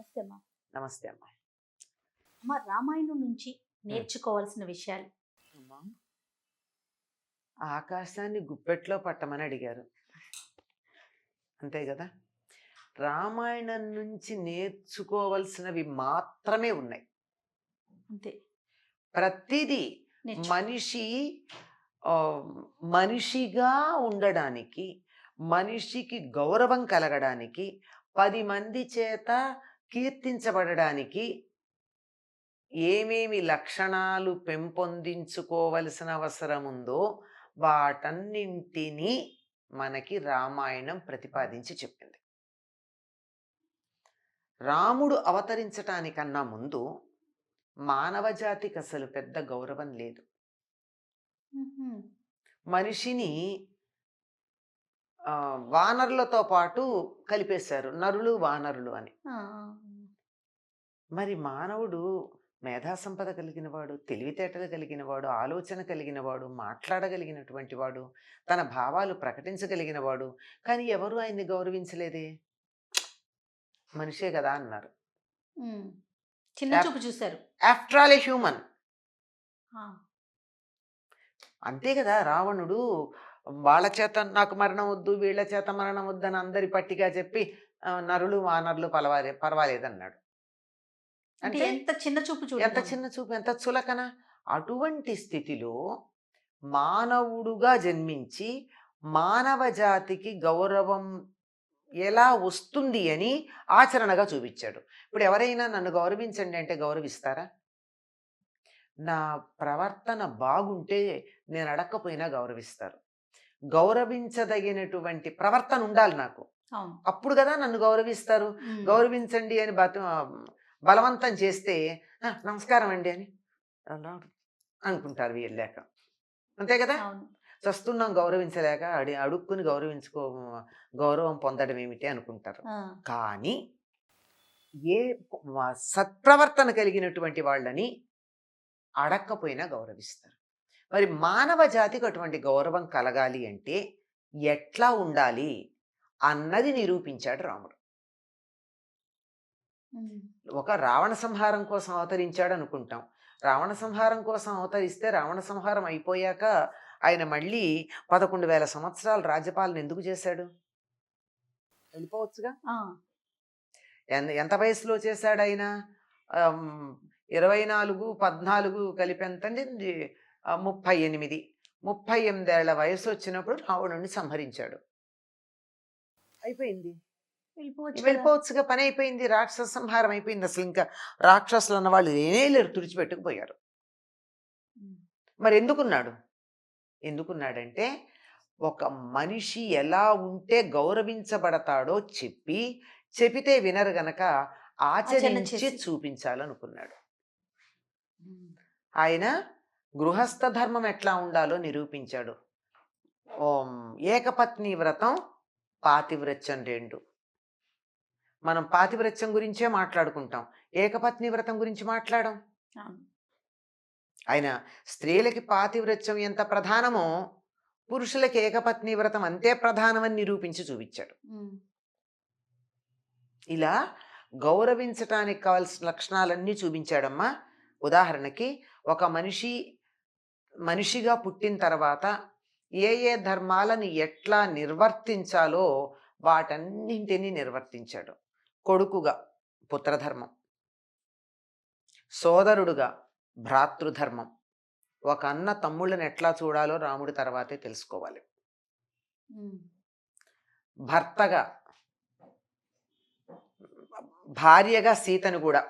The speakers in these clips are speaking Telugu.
నమస్తే అమ్మా. నమస్తే అమ్మా. అమ్మ, రామాయణం నుంచి నేర్చుకోవాల్సిన విషయాలు. అమ్మా, ఆకాశాన్ని గుప్పెట్లో పట్టమని అడిగారు, అంతే కదా. రామాయణం నుంచి నేర్చుకోవలసినవి మాత్రమే ఉన్నాయి, అంతే. ప్రతిదీ మనిషి మనిషిగా ఉండడానికి, మనిషికి గౌరవం కలగడానికి, 10 మంది చేత కీర్తించబడడానికి ఏమేమి లక్షణాలు పెంపొందించుకోవలసిన అవసరం ఉందో వాటన్నింటినీ మనకి రామాయణం ప్రతిపాదించి చెప్పింది. రాముడు అవతరించటానికన్నా ముందు మానవ జాతికి అసలు పెద్ద గౌరవం లేదు. మనిషిని వానరులతో పాటు కలిపేశారు, నరులు వానరులు అని. మరి మానవుడు మేధా సంపద కలిగినవాడు, తెలివితేటలు కలిగినవాడు, ఆలోచన కలిగినవాడు, మాట్లాడగలిగినటువంటి వాడు, తన భావాలు ప్రకటించగలిగినవాడు, కానీ ఎవరు ఆయన్ని గౌరవించలేదే. మనిషే కదా అన్నారు, చిన్న చూపు చూశారు. After all a human. అంతే కదా. రావణుడు వాళ్ళ చేత నాకు మరణం వద్దు, వీళ్ళ చేత మరణం వద్దు అని అందరి పట్టిగా చెప్పి నరులు వానరులు పర్వాలేదన్నాడు. అంటే ఎంత చిన్న చూపు, ఎంత చిన్న చూపు, ఎంత చులకన. అటువంటి స్థితిలో మానవుడుగా జన్మించి మానవ జాతికి గౌరవం ఎలా వస్తుంది అని ఆచరణగా చూపించాడు. ఇప్పుడు ఎవరైనా నన్ను గౌరవించండి అంటే గౌరవిస్తారా? నా ప్రవర్తన బాగుంటే నేను అడక్కపోయినా గౌరవిస్తారు. గౌరవించదగినటువంటి ప్రవర్తన ఉండాలి నాకు, అప్పుడు కదా నన్ను గౌరవిస్తారు. గౌరవించండి అని బలవంతం చేస్తే నమస్కారం అండి అని అనుకుంటారు వెళ్ళాక, అంతే కదా. చస్తున్నాం గౌరవించలేక అడుక్కుని గౌరవం పొందడం ఏమిటి అనుకుంటారు. కానీ ఏ సత్ప్రవర్తన కలిగినటువంటి వాళ్ళని అడక్కపోయినా గౌరవిస్తారు. మరి మానవ జాతికి అటువంటి గౌరవం కలగాలి అంటే ఎట్లా ఉండాలి అన్నది నిరూపించాడు రాముడు. ఒక రావణ సంహారం కోసం అవతరించాడు అనుకుంటాం. రావణ సంహారం కోసం అవతరిస్తే రావణ సంహారం అయిపోయాక ఆయన మళ్ళీ 11,000 సంవత్సరాలు రాజ్యపాలన ఎందుకు చేశాడు? వెళ్ళిపోవచ్చుగా. ఎంత వయసులో చేశాడు ఆయన? 24, 14 కలిపి ఎంతండి? 38. 38 ఏళ్ల వయసు వచ్చినప్పుడు రావణుడిని సంహరించాడు. అయిపోయింది, వెళ్ళిపోవచ్చుగా, పని అయిపోయింది, రాక్షస సంహారం అయిపోయింది. అసలు ఇంకా రాక్షసులు అన్న వాళ్ళు లేరు, తుడిచిపెట్టుకుపోయారు. మరి ఎందుకున్నాడంటే ఒక మనిషి ఎలా ఉంటే గౌరవించబడతాడో చెబితే వినరు గనక ఆచరించి చూపించాలనుకున్నాడు. ఆయన గృహస్థ ధర్మం ఎట్లా ఉండాలో నిరూపించాడు. ఏకపత్ని వ్రతం, పాతివ్రత్యం 2. మనం పాతివ్రత్యం గురించే మాట్లాడుకుంటాం, ఏకపత్ని వ్రతం గురించి మాట్లాడం. ఆయన స్త్రీలకి పాతివ్రత్యం ఎంత ప్రధానమో పురుషులకి ఏకపత్ని వ్రతం అంతే ప్రధానమని నిరూపించి చూపించాడు. ఇలా గౌరవించటానికి కావాల్సిన లక్షణాలన్నీ చూపించాడమ్మా. ఉదాహరణకి ఒక మనిషిగా పుట్టిన తర్వాత ఏ ధర్మాలను ఎట్లా నిర్వర్తించాలో వాటన్నింటినీ నిర్వర్తించాడు. కొడుకుగా పుత్రధర్మం, సోదరుడుగా భ్రాతృధర్మం. ఒక అన్న తమ్ముళ్ళని ఎట్లా చూడాలో రాముడి తర్వాతే తెలుసుకోవాలి. భర్తగా, భార్యగా సీతను కూడా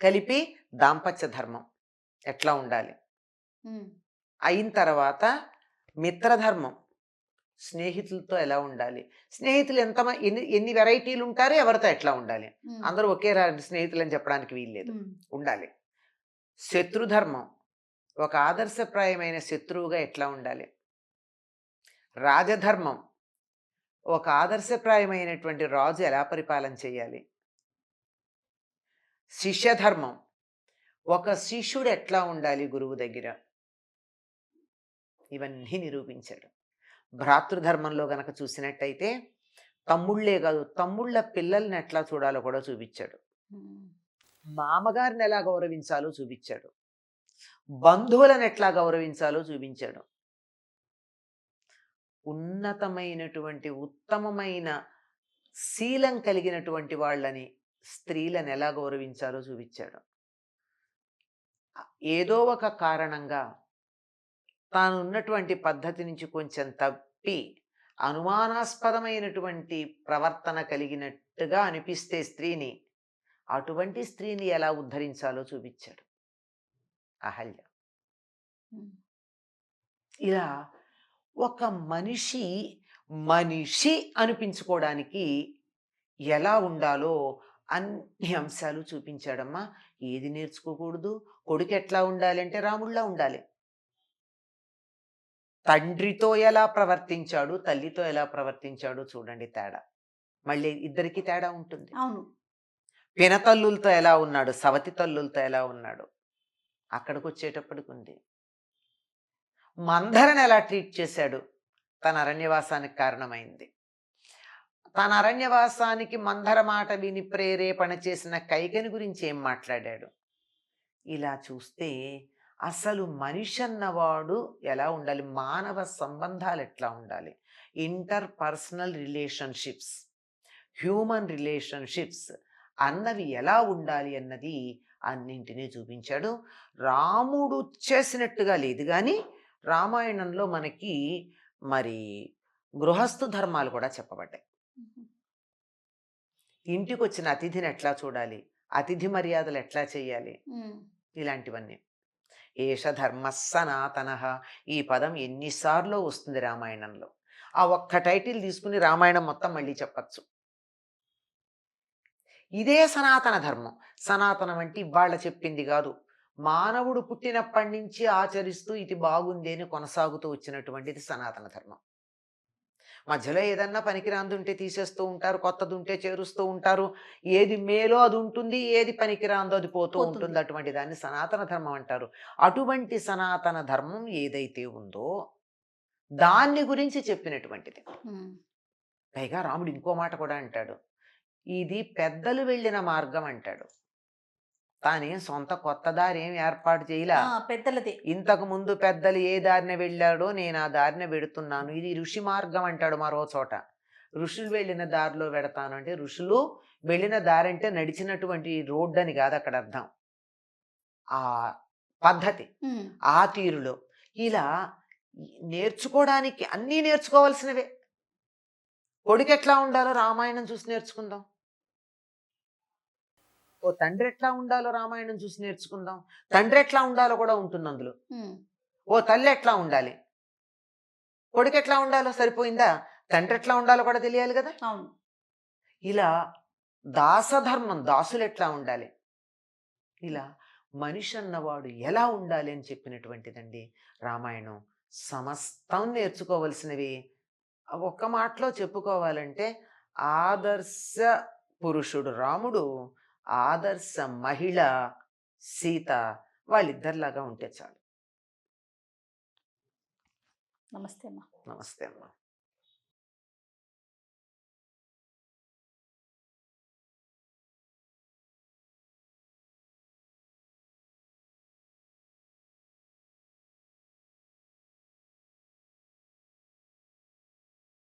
కలిపి దాంపత్య ధర్మం ఎట్లా ఉండాలి. అయిన తర్వాత మిత్రధర్మం, స్నేహితులతో ఎలా ఉండాలి, స్నేహితులు ఎన్ని వెరైటీలు ఉంటారో ఎవరితో ఎట్లా ఉండాలి, అందరూ ఒకే స్నేహితులు అని చెప్పడానికి వీల్లేదు, ఉండాలి. శత్రుధర్మం, ఒక ఆదర్శప్రాయమైన శత్రువుగా ఎట్లా ఉండాలి. రాజధర్మం, ఒక ఆదర్శప్రాయమైనటువంటి రాజు ఎలా పరిపాలన చేయాలి. శిష్యధర్మం, ఒక శిష్యుడు ఎట్లా ఉండాలి గురువు దగ్గర. ఇవన్నీ నిరూపించాడు. భ్రాతృధర్మంలో గనక చూసినట్టయితే తమ్ముళ్లే కాదు, తమ్ముళ్ళ పిల్లల్ని ఎట్లా చూడాలో కూడా చూపించాడు. ఉమ్. మామగారిని ఎలా గౌరవించాలో చూపించాడు, బంధువులను ఎట్లా గౌరవించాలో చూపించాడు, ఉన్నతమైనటువంటి ఉత్తమమైన శీలం కలిగినటువంటి వాళ్ళని, స్త్రీలను ఎలా గౌరవించాలో చూపించాడు. ఏదో ఒక కారణంగా తాను ఉన్నటువంటి పద్ధతి నుంచి కొంచెం తప్పి అనుమానాస్పదమైనటువంటి ప్రవర్తన కలిగినట్టుగా అనిపిస్తే స్త్రీని, అటువంటి స్త్రీని ఎలా ఉద్ధరించాలో చూపించాడు అహల్య. ఉమ్. ఇలా ఒక మనిషి మనిషి అనిపించుకోవడానికి ఎలా ఉండాలో అన్ని అంశాలు చూపించాడమ్మా. ఏది నేర్చుకోకూడదు, కొడుకు ఎట్లా ఉండాలి అంటే రాముళ్ళ ఉండాలి. తండ్రితో ఎలా ప్రవర్తించాడు, తల్లితో ఎలా ప్రవర్తించాడు చూడండి తేడా. మళ్ళీ ఇద్దరికి తేడా ఉంటుంది. అవును. పినతల్లులతో ఎలా ఉన్నాడు, సవతి తల్లులతో ఎలా ఉన్నాడు, అక్కడికి వచ్చేటప్పటికి ఉంది. మందరని ఎలా ట్రీట్ చేశాడు, తన అరణ్యవాసానికి కారణమైంది. తన అరణ్యవాసానికి మందర మాట విని ప్రేరేపణ చేసిన కైకని గురించి ఏం మాట్లాడాడు. ఇలా చూస్తే అసలు మనిషి అన్నవాడు ఎలా ఉండాలి, మానవ సంబంధాలు ఎట్లా ఉండాలి, inter personal relationships, human relationships అన్నవి ఎలా ఉండాలి అన్నది అన్నింటినీ చూపించాడు. రాముడు చేసినట్టుగా లేదు కానీ రామాయణంలో మనకి మరి గృహస్థు ధర్మాలు కూడా చెప్పబడ్డాయి. ఇంటికి వచ్చిన అతిథిని ఎట్లా చూడాలి, అతిథి మర్యాదలు ఎట్లా చేయాలి, ఇలాంటివన్నీ. ఏష ధర్మ సనాతన, ఈ పదం ఎన్నిసార్లు వస్తుంది రామాయణంలో. ఆ ఒక్క టైటిల్ తీసుకుని రామాయణం మొత్తం మళ్ళీ చెప్పచ్చు. ఇదే సనాతన ధర్మం. సనాతనం అంటే ఇవాళ చెప్పింది కాదు, మానవుడు పుట్టినప్పటి నుంచి ఆచరిస్తూ ఇది బాగుంది అని కొనసాగుతూ వచ్చినటువంటిది సనాతన ధర్మం. మధ్యలో ఏదన్నా పనికిరాంది ఉంటే తీసేస్తూ ఉంటారు, కొత్తది ఉంటే చేరుస్తూ ఉంటారు. ఏది మేలో అది ఉంటుంది, ఏది పనికిరాందో అది పోతూ ఉంటుంది. అటువంటి దాన్ని సనాతన ధర్మం అంటారు. అటువంటి సనాతన ధర్మం ఏదైతే ఉందో దాన్ని గురించి చెప్పినటువంటిది. పైగా రాముడు ఇంకో మాట కూడా అంటాడు, ఇది పెద్దలు వెళ్ళిన మార్గం అంటాడు. తానేం సొంత కొత్త దారి ఏం ఏర్పాటు చేయలా, పెద్దలదే. ఇంతకు ముందు పెద్దలు ఏ దారిన వెళ్ళాడో నేను ఆ దారిన వెడుతున్నాను, ఇది ఋషి మార్గం అంటాడు మరో చోట. ఋషులు వెళ్ళిన దారిలో వెడతాను అంటే ఋషులు వెళ్ళిన దారి అంటే నడిచినటువంటి రోడ్డు అని కాదు అక్కడ అర్థం, ఆ పద్ధతి, ఆ తీరులో. ఇలా నేర్చుకోవడానికి అన్నీ నేర్చుకోవాల్సినవే. కొడుకు ఎట్లా ఉండాలో రామాయణం చూసి నేర్చుకుందాం, ఓ తండ్రి ఎట్లా ఉండాలో రామాయణం చూసి నేర్చుకుందాం. తండ్రి ఎట్లా ఉండాలో కూడా ఉంటుంది అందులో. ఓ తల్లి ఎట్లా ఉండాలి, కొడుకు ఎట్లా ఉండాలో సరిపోయిందా, తండ్రి ఎట్లా ఉండాలో కూడా తెలియాలి కదా. అవును. ఇలా దాసధర్మం, దాసులు ఎట్లా ఉండాలి, ఇలా మనిషి అన్నవాడు ఎలా ఉండాలి అని చెప్పినటువంటిదండి రామాయణం. సమస్తం నేర్చుకోవలసినవి. ఒక్క మాటలో చెప్పుకోవాలంటే ఆదర్శ పురుషుడు రాముడు, ఆదర్శ మహిళ సీత, వాళ్ళిద్దరిలాగా ఉంటే చాలు. నమస్తే అమ్మా. నమస్తే అమ్మా.